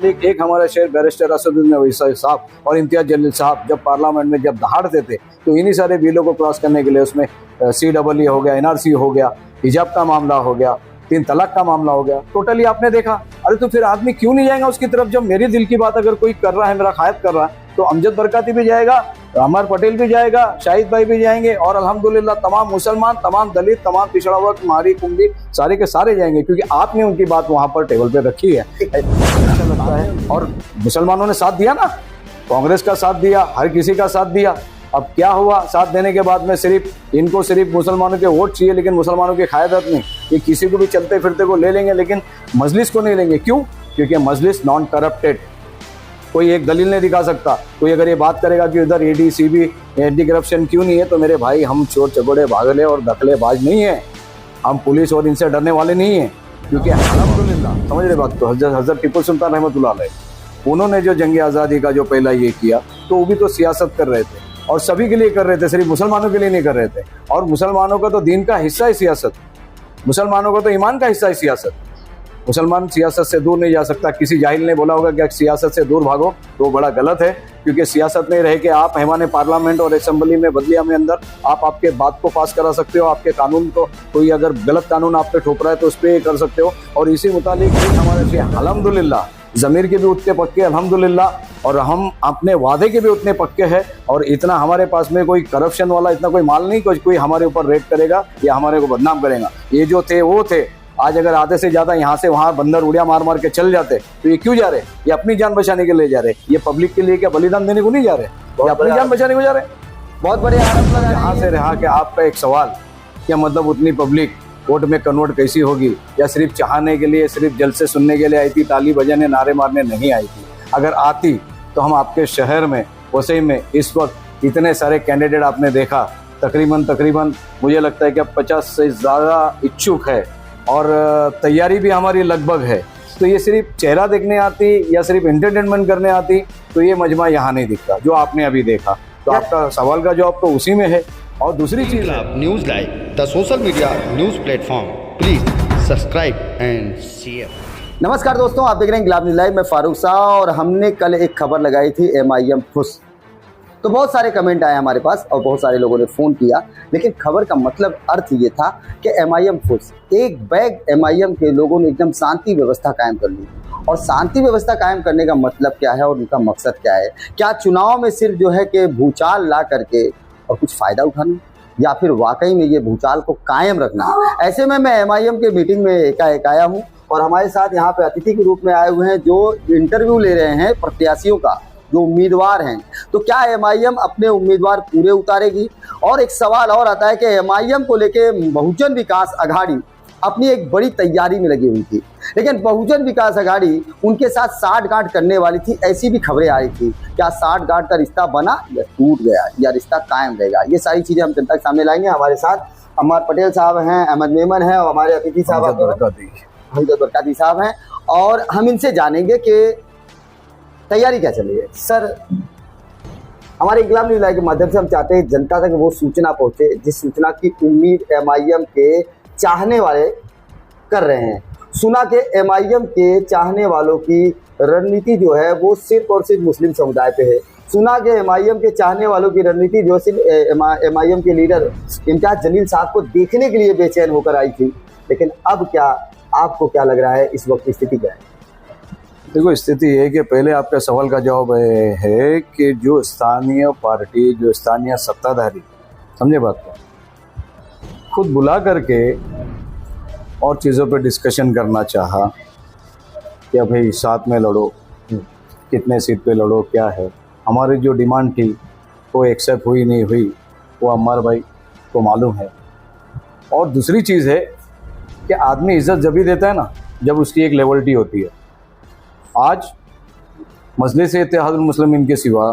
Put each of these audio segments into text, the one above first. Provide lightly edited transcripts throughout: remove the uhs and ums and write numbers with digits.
एक हमारा शेख बैरिस्टर असदुद्दीन ओवैसी साहब और इम्तियाज जलील साहब जब पार्लियामेंट में जब दहाड़ते थे तो इन्हीं सारे बिलों को क्रॉस करने के लिए उसमें CEE हो गया, NRC हो गया, हिजाब का मामला हो गया, 3 तलाक का मामला हो गया, टोटली आपने देखा। अरे तो फिर आदमी क्यों नहीं जाएगा उसकी तरफ? जब मेरी दिल की बात अगर कोई कर रहा है, मेरा खायद कर रहा है, तो अमजद बरकाती भी जाएगा, अमर पटेल भी जाएगा, शाहिद भाई भी जाएंगे और अल्हम्दुलिल्लाह तमाम मुसलमान, तमाम दलित, तमाम पिछड़ा वर्ग, मारी कुंभी सारे के सारे जाएंगे, क्योंकि आपने उनकी बात वहां पर टेबल पे रखी है। अच्छा लगता है। और मुसलमानों ने साथ दिया ना, कांग्रेस का साथ दिया, हर किसी का साथ दिया। अब क्या हुआ? साथ देने के बाद में इनको सिर्फ मुसलमानों के वोट चाहिए, लेकिन मुसलमानों की क़यादत नहीं। ये किसी को भी चलते फिरते को ले लेंगे, लेकिन मजलिस को नहीं लेंगे। क्यों? क्योंकि मजलिस नॉन करप्टेड, कोई एक दलील नहीं दिखा सकता। कोई अगर ये बात करेगा कि उधर ED CB एंटी करप्शन क्यों नहीं है, तो मेरे भाई हम चोर चकोड़े भागले और दखलेबाज नहीं है, हम पुलिस और इनसे डरने वाले नहीं हैं। क्योंकि अल्हम्दुलिल्लाह, समझ रहे बात को, हज़रत टीपू सुल्तान रहमतुल्लाह अलैह उन्होंने जो जंग आज़ादी का जो पहला ये किया, तो वो भी तो सियासत कर रहे थे और सभी के लिए कर रहे थे, सिर्फ मुसलमानों के लिए नहीं कर रहे थे। और मुसलमानों का तो दीन का हिस्सा है सियासत, मुसलमानों का तो ईमान का हिस्सा है सियासत। मुसलमान सियासत से दूर नहीं जा सकता। किसी जाहिल ने बोला होगा कि सियासत से दूर भागो, तो बड़ा गलत है, क्योंकि सियासत में रह के आप हैवान पार्लियामेंट और असेंबली में बदलिया में अंदर आप आपके बात को पास करा सकते हो, आपके कानून को, कोई अगर गलत कानून आप पे ठोक रहा है तो उस पर कर सकते हो। और इसी मुतालिक हमारे अल्हम्दुलिल्लाह ज़मीर के भी उतने पक्के अल्हम्दुलिल्लाह, और हम अपने वादे के भी उतने पक्के हैं। और इतना हमारे पास में कोई करप्शन वाला इतना कोई माल नहीं कोई हमारे ऊपर रेड करेगा या हमारे को बदनाम करेगा। ये जो थे वो थे। आज अगर आधे से ज़्यादा यहाँ से वहाँ बंदर उड़िया मार मार के चल जाते, तो ये क्यों जा रहे? ये अपनी जान बचाने के लिए जा रहे, ये पब्लिक के लिए क्या बलिदान देने को नहीं जा रहे, ये अपनी जान बचाने को जा रहे। बहुत बड़े आरोप लगा यहाँ से रहा कि आपका एक सवाल, क्या मतलब उतनी पब्लिक वोट में कन्वर्ट कैसी होगी? या सिर्फ चाहने के लिए, सिर्फ जलसे सुनने के लिए आई थी, ताली बजाने, नारे मारने नहीं आई थी? अगर आती तो हम आपके शहर में, वसई में इस वक्त इतने सारे कैंडिडेट आपने देखा, तकरीबन मुझे लगता है कि अब 50 से ज़्यादा इच्छुक है और तैयारी भी हमारी लगभग है। तो ये सिर्फ चेहरा देखने आती या सिर्फ एंटरटेनमेंट करने आती, तो ये मजमा यहाँ नहीं दिखता जो आपने अभी देखा। तो आपका सवाल का जवाब तो उसी में है। और दूसरी चीज़, news live the social media news platform, please subscribe and share. नमस्कार दोस्तों, आप देख रहे हैं इंकलाब न्यूज़ लाइव में फारूक शाह। और हमने कल एक खबर लगाई थी MIM फुस, तो बहुत सारे कमेंट आए हमारे पास और बहुत सारे लोगों ने फ़ोन किया। लेकिन खबर का मतलब अर्थ ये था कि MIM फुस, एक बैग MIM के लोगों ने एकदम शांति व्यवस्था कायम कर ली। और शांति व्यवस्था कायम करने का मतलब क्या है और उनका मकसद क्या है? क्या चुनाव में सिर्फ जो है कि भूचाल ला करके और कुछ फ़ायदा उठाना, या फिर वाकई में ये भूचाल को कायम रखना? ऐसे में मैं MIM के मीटिंग में एकाएक आया हूँ और हमारे साथ यहाँ पे अतिथि के रूप में आए हुए हैं जो इंटरव्यू ले रहे हैं प्रत्याशियों का, जो उम्मीदवार हैं। तो क्या MIM अपने उम्मीदवार पूरे उतारेगी? और एक सवाल और आता है कि MIM को लेके बहुजन विकास आघाड़ी अपनी एक बड़ी तैयारी में लगी हुई थी, लेकिन बहुजन विकास आघाड़ी उनके साथ साठगांठ करने वाली थी, ऐसी भी खबरें आ रही थी। क्या साठगांठ का रिश्ता बना या टूट गया, या रिश्ता कायम रहेगा? ये सारी चीज़ें हम जनता के सामने लाएंगे। हमारे साथ अमर पटेल साहब हैं, अहमद मेमन हैं और हमारे अतिथि साहब अमजद बरकाती साहब हैं। और हम इनसे जानेंगे कि तैयारी क्या चल रही है। सर, हमारे इंकलाब न्यूज़ लाइव के माध्यम से हम चाहते हैं जनता तक वो सूचना पहुँचे जिस सूचना की उम्मीद MIM के चाहने वाले कर रहे हैं। सुना कि MIM के चाहने वालों की रणनीति जो है वो सिर्फ और सिर्फ मुस्लिम समुदाय पे है। सुना कि MIM के चाहने वालों की रणनीति जो सिर्फ MIM के लीडर इम्तियाज जलील साहब को देखने के लिए बेचैन होकर आई थी। लेकिन अब क्या, आपको क्या लग रहा है इस वक्त स्थिति क्या है? देखो, स्थिति ये है कि पहले आपका सवाल का जवाब है कि जो स्थानीय पार्टी, जो स्थानीय सत्ताधारी, समझे बात को, खुद बुला करके और चीज़ों पे डिस्कशन करना चाहा कि भाई साथ में लड़ो, कितने सीट पे लड़ो, क्या है। हमारी जो डिमांड थी वो एक्सेप्ट हुई नहीं हुई, वो अम्मार भाई को मालूम है। और दूसरी चीज़ है कि आदमी इज़्ज़त जब भी देता है ना, जब उसकी एक लेवलिटी होती है। आज मजलिस इत्तेहादुल मुस्लिमीन के सिवा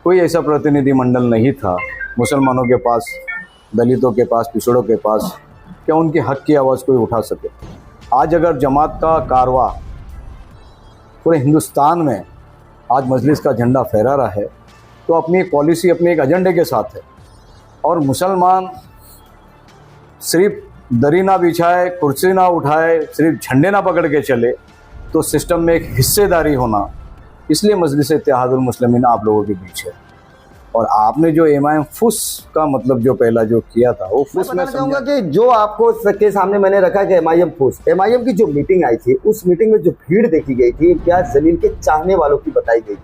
कोई ऐसा प्रतिनिधि मंडल नहीं था मुसलमानों के पास, दलितों के पास, पिछड़ों के पास, क्या उनके हक़ की आवाज़ कोई उठा सके। आज अगर जमात का कारवा पूरे हिंदुस्तान में आज मजलिस का झंडा फहरा रहा है, तो अपनी एक पॉलिसी, अपने एक एजेंडे के साथ है। और मुसलमान सिर्फ दरी ना बिछाए, कुर्सी ना उठाए, सिर्फ झंडे ना पकड़ के चले, तो सिस्टम में एक हिस्सेदारी होना, इसलिए मजलिस इत्तेहादुल मुस्लिमीन आप लोगों के बीच है। और आपने जो एमआईएम फुस का मतलब जो पहला जो किया था वो फुस में चाहूंगा कि जो आपको सबके सामने मैंने रखा कि एमआईएम फुस, एमआईएम की जो मीटिंग आई थी उस मीटिंग में जो भीड़ देखी गई थी इम्तियाज जलील के चाहने वालों की बताई गई।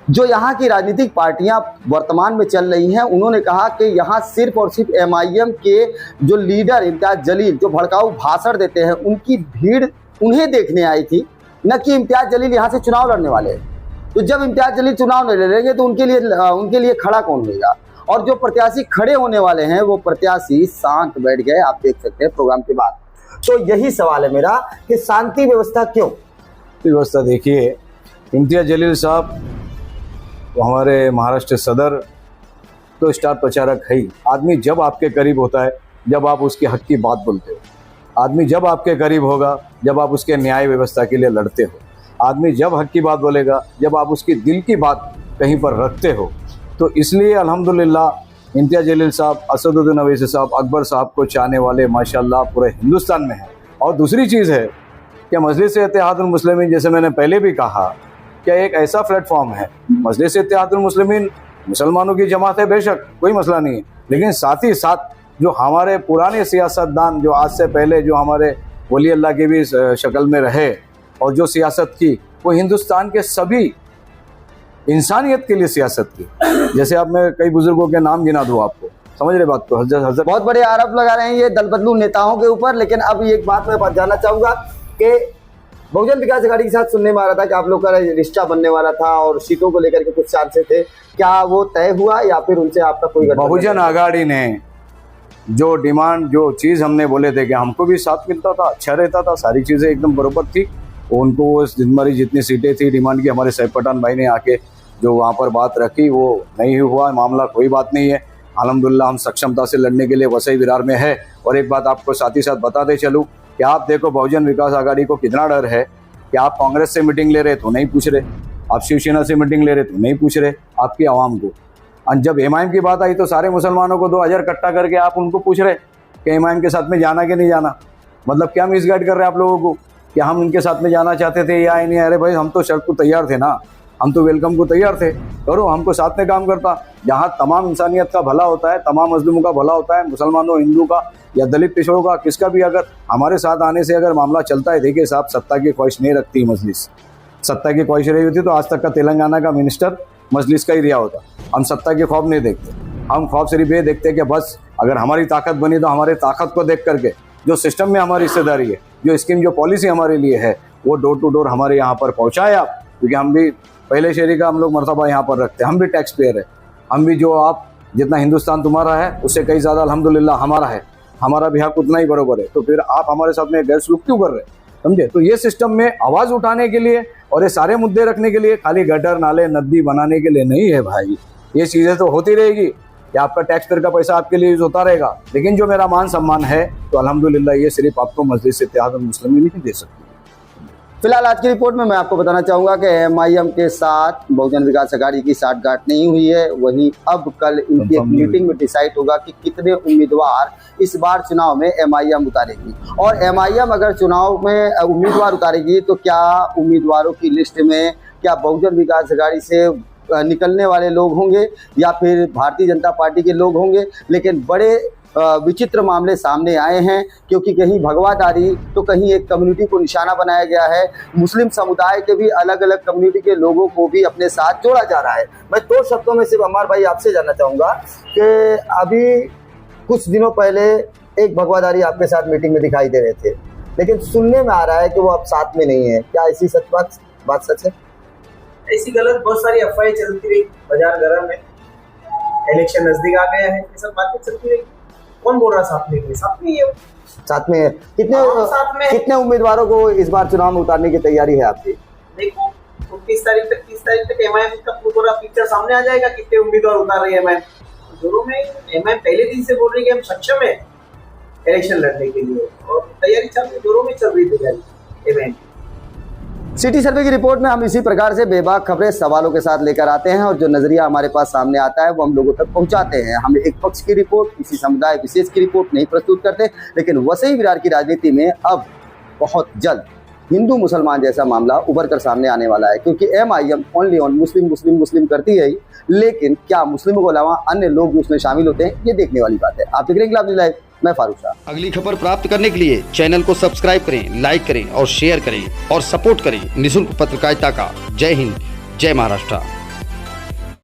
जो यहाँ की राजनीतिक पार्टियां वर्तमान में चल रही हैं उन्होंने कहा कि यहाँ सिर्फ और सिर्फ एमआईएम के जो लीडर इम्तियाज जलील जो भड़काऊ भाषण देते हैं उनकी भीड़ उन्हें देखने आई थी, न कि इम्तियाज जलील यहाँ से चुनाव लड़ने वाले हैं। तो जब इम्तियाज जलील चुनाव नहीं लड़ेंगे तो उनके लिए खड़ा कौन होगा? और जो प्रत्याशी खड़े होने वाले हैं वो प्रत्याशी शांत बैठ गए, आप देख सकते हैं प्रोग्राम के बाद। तो यही सवाल है मेरा कि शांति व्यवस्था क्यों? व्यवस्था देखिए, इम्तियाज जलील साहब वो हमारे महाराष्ट्र सदर तो स्टार प्रचारक है ही। आदमी जब आपके करीब होता है जब आप उसके हक की बात बोलते हो, आदमी जब आपके करीब होगा जब आप उसके न्याय व्यवस्था के लिए लड़ते हो, आदमी जब हक की बात बोलेगा जब आप उसकी दिल की बात कहीं पर रखते हो। तो इसलिए अल्हम्दुलिल्लाह इम्तियाज जलील साहब, असदुद्दीन अवैसी साहब, अकबर साहब को चाहने वाले माशाल्लाह पूरे हिंदुस्तान में हैं। और दूसरी चीज़ है कि मजलिस इत्तेहादुल मुस्लिमीन, जैसे मैंने पहले भी कहा, क्या एक ऐसा प्लेटफॉर्म है, मजलिस इत्तेहादुल मुस्लिमीन मुसलमानों की जमात है, बेशक कोई मसला नहीं है, लेकिन साथ ही साथ जो हमारे पुराने सियासतदान जो आज से पहले जो हमारे वली अल्लाह की भी शक्ल में रहे और जो सियासत की वो हिंदुस्तान के सभी इंसानियत के लिए सियासत की। जैसे अब मैं कई बुजुर्गों के नाम गिना दूँ आपको, समझ रहे बात को? हजरत बहुत बड़े आरोप लगा रहे हैं ये दल बदलू नेताओं के ऊपर। लेकिन अब एक बात मैं जानना चाहूंगा कि बहुजन विकास अघाड़ी के साथ सुनने में आ रहा था कि आप लोग का रिश्ता बनने वाला था और सीटों को लेकर के कुछ चांसेस थे, क्या वो तय हुआ या फिर उनसे आपका कोई? बहुजन अघाड़ी ने जो डिमांड, जो चीज़ हमने बोले थे कि हमको भी साथ मिलता था, अच्छा रहता था, सारी चीज़ें एकदम बराबर थी, उनको वो हमारी जितनी सीटें थी डिमांड की, हमारे सैफ पठान भाई ने आके जो वहाँ पर बात रखी वो नहीं हुआ मामला, कोई बात नहीं है। अल्हम्दुलिल्लाह हम सक्षमता से लड़ने के लिए वसई विरार में है। और एक बात आपको साथ ही साथ बताते चलूँ कि आप देखो बहुजन विकास अघाड़ी को कितना डर है कि आप कांग्रेस से मीटिंग ले रहे तो नहीं पूछ रहे, आप शिवसेना से मीटिंग ले रहे तो नहीं पूछ रहे आपकी आवाम को। और जब एमआईएम की बात आई तो सारे मुसलमानों को 2000 इकट्ठा करके आप उनको पूछ रहे कि एमआईएम के साथ में जाना कि नहीं जाना। मतलब क्या मिसगाइड कर रहे हैं आप लोगों को कि हम उनके साथ में जाना चाहते थे या नहीं? अरे भाई हम तो शर्त को तैयार थे ना, हम तो वेलकम को तैयार थे, करो, हमको साथ में काम करता। जहाँ तमाम इंसानियत का भला होता है, तमाम मजलूमों का भला होता है, मुसलमानों, हिंदू का या दलित पिछड़ों का, किसका भी अगर हमारे साथ आने से अगर मामला चलता है। देखिए साहब, सत्ता की ख्वाहिश नहीं रखती मजलिस। सत्ता की ख्वाहिश रही होती तो आज तक का तेलंगाना का मिनिस्टर मजलिस का ही रिहा होता। हम सत्ता के ख्वाब नहीं देखते, हम ख्वाब सिर्फ ये देखते कि बस अगर हमारी ताकत बनी तो हमारी ताकत को देख करके जो सिस्टम में हमारी हिस्सेदारी है, जो स्कीम, जो पॉलिसी हमारे लिए है, वो डोर टू डोर हमारे यहाँ पर पहुँचाए आप। क्योंकि हम भी पहले शहरी का हम लोग मर्तबा यहाँ पर रखते हैं, हम भी टैक्स पेयर है, हम भी जो आप जितना हिंदुस्तान तुम्हारा है उससे कई ज़्यादा अल्हम्दुलिल्लाह हमारा है, हमारा भी हक उतना ही बराबर है। तो फिर आप हमारे साथ में गैर सलूक क्यों कर रहे हैं? समझे? तो ये सिस्टम में आवाज़ उठाने के लिए और ये सारे मुद्दे रखने के लिए, खाली गटर नाले नदी बनाने के लिए नहीं है भाई। ये चीज़ें तो होती रहेगी, ये आपका टैक्स पेयर का पैसा आपके लिए यूज होता रहेगा, लेकिन जो मेरा मान सम्मान है तो अल्हम्दुलिल्लाह ये सिर्फ आपको मजलिस इत्तेहादुल मुस्लिमीन नहीं दे सकती। फिलहाल आज की रिपोर्ट में मैं आपको बताना चाहूँगा कि एमआईएम के साथ बहुजन विकास अघाड़ी की साठगांठ नहीं हुई है। वहीं अब कल इनकी एक मीटिंग में डिसाइड होगा कि कितने उम्मीदवार इस बार चुनाव में एमआईएम उतारेगी। और एमआईएम अगर चुनाव में उम्मीदवार उतारेगी तो क्या उम्मीदवारों की लिस्ट में क्या बहुजन विकास अघाड़ी से निकलने वाले लोग होंगे या फिर भारतीय जनता पार्टी के लोग होंगे। लेकिन बड़े विचित्र मामले सामने आए हैं, क्योंकि कहीं भगवादारी तो कहीं एक कम्युनिटी को निशाना बनाया गया है। मुस्लिम समुदाय के भी अलग अलग कम्युनिटी के लोगों को भी अपने साथ जोड़ा जा रहा है। मैं 2 शब्दों में सिर्फ अमर भाई आपसे जानना चाहूँगा कि अभी कुछ दिनों पहले एक भगवादारी आपके साथ मीटिंग में दिखाई दे रहे थे, लेकिन सुनने में आ रहा है कि वो अब साथ में नहीं है। क्या ऐसी बात सच है? ऐसी गलत बहुत सारी अफवाहें चलती रही, बाजार गर्म है, इलेक्शन नजदीक आ गया है, ये सब बातें चलती रही। कौन बोल रहा साथ में है? साथ में ही है। साथ में है। साथ में कितने उम्मीदवारों को इस बार चुनाव में उतारने की तैयारी है आपकी? देखो 30 तारीख तक एमआईएम का पूरा पिक्चर सामने आ जाएगा, कितने उम्मीदवार उतार रही है एमआईएम। जोरों में एमआईएम पहले दिन से बोल रही है कि हम सक्षम है इलेक्शन लड़ने के लिए, और तैयारी चल रही, जोरों में चल रही तैयारी एमआईएम। सिटी सर्वे की रिपोर्ट में हम इसी प्रकार से बेबाक खबरें सवालों के साथ लेकर आते हैं और जो नजरिया हमारे पास सामने आता है वो हम लोगों तक पहुंचाते हैं। हम एक पक्ष की रिपोर्ट, किसी समुदाय विशेष की रिपोर्ट नहीं प्रस्तुत करते, लेकिन वसई विरार की राजनीति में अब बहुत जल्द हिंदू मुसलमान जैसा मामला उभर कर सामने आने वाला है, क्योंकि MIM ओनली ऑन मुस्लिम मुस्लिम मुस्लिम करती है ही, लेकिन क्या मुस्लिमों के अलावा अन्य लोग भी उसमें शामिल होते हैं, ये देखने वाली बात है। आप देख रहे हैं इंकलाब न्यूज़ लाइव, मैं फारूक शाह। अगली खबर प्राप्त करने के लिए चैनल को सब्सक्राइब करें, लाइक करें और शेयर करें और सपोर्ट करें निःशुल्क पत्रकारिता का। जय हिंद, जय महाराष्ट्र।